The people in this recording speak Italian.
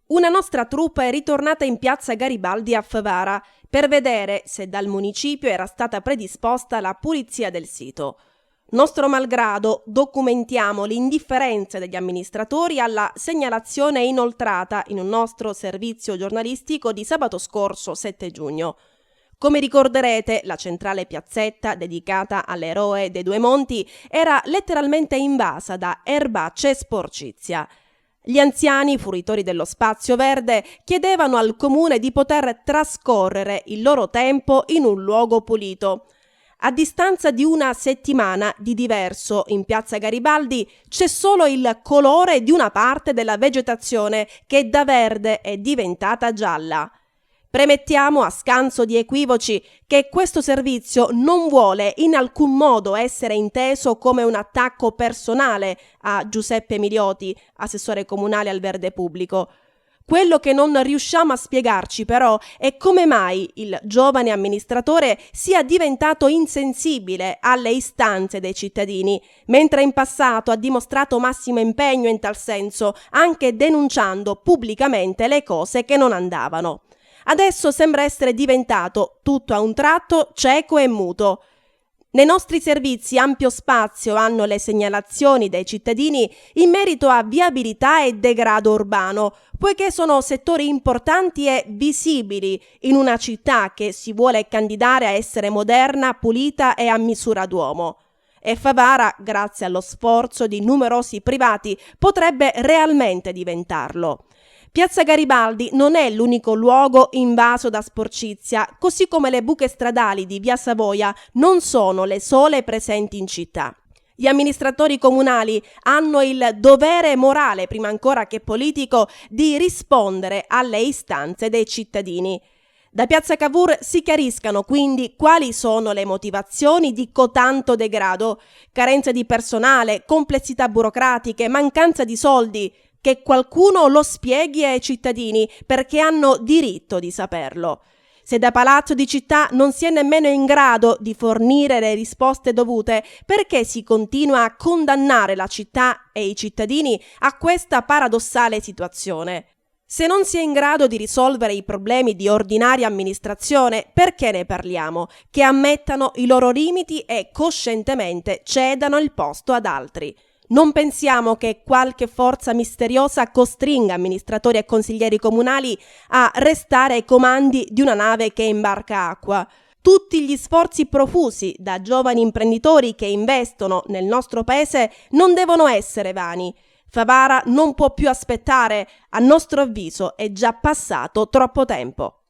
Una nostra troupe è ritornata in piazza Garibaldi a Favara per vedere se dal municipio era stata predisposta la pulizia del sito. Nostro malgrado documentiamo l'indifferenza degli amministratori alla segnalazione inoltrata in un nostro servizio giornalistico di sabato scorso 7 giugno. Come ricorderete, la centrale piazzetta dedicata all'eroe dei Due Monti era letteralmente invasa da erbacce e sporcizia. Gli anziani, fruitori dello spazio verde, chiedevano al comune di poter trascorrere il loro tempo in un luogo pulito. A distanza di una settimana di diverso in piazza Garibaldi c'è solo il colore di una parte della vegetazione che da verde è diventata gialla. Premettiamo, a scanso di equivoci, che questo servizio non vuole in alcun modo essere inteso come un attacco personale a Giuseppe Milioti, assessore comunale al verde pubblico. Quello che non riusciamo a spiegarci però è come mai il giovane amministratore sia diventato insensibile alle istanze dei cittadini, mentre in passato ha dimostrato massimo impegno in tal senso, anche denunciando pubblicamente le cose che non andavano. Adesso sembra essere diventato, tutto a un tratto, cieco e muto. Nei nostri servizi ampio spazio hanno le segnalazioni dei cittadini in merito a viabilità e degrado urbano, poiché sono settori importanti e visibili in una città che si vuole candidare a essere moderna, pulita e a misura d'uomo. E Favara, grazie allo sforzo di numerosi privati, potrebbe realmente diventarlo. Piazza Garibaldi non è l'unico luogo invaso da sporcizia, così come le buche stradali di Via Savoia non sono le sole presenti in città. Gli amministratori comunali hanno il dovere morale, prima ancora che politico, di rispondere alle istanze dei cittadini. Da Piazza Cavour si chiariscano quindi quali sono le motivazioni di cotanto degrado: carenza di personale, complessità burocratiche, mancanza di soldi. Che qualcuno lo spieghi ai cittadini, perché hanno diritto di saperlo. Se da Palazzo di Città non si è nemmeno in grado di fornire le risposte dovute, perché si continua a condannare la città e i cittadini a questa paradossale situazione? Se non si è in grado di risolvere i problemi di ordinaria amministrazione, perché ne parliamo? Che ammettano i loro limiti e coscientemente cedano il posto ad altri. Non pensiamo che qualche forza misteriosa costringa amministratori e consiglieri comunali a restare ai comandi di una nave che imbarca acqua. Tutti gli sforzi profusi da giovani imprenditori che investono nel nostro paese non devono essere vani. Favara non può più aspettare, a nostro avviso è già passato troppo tempo.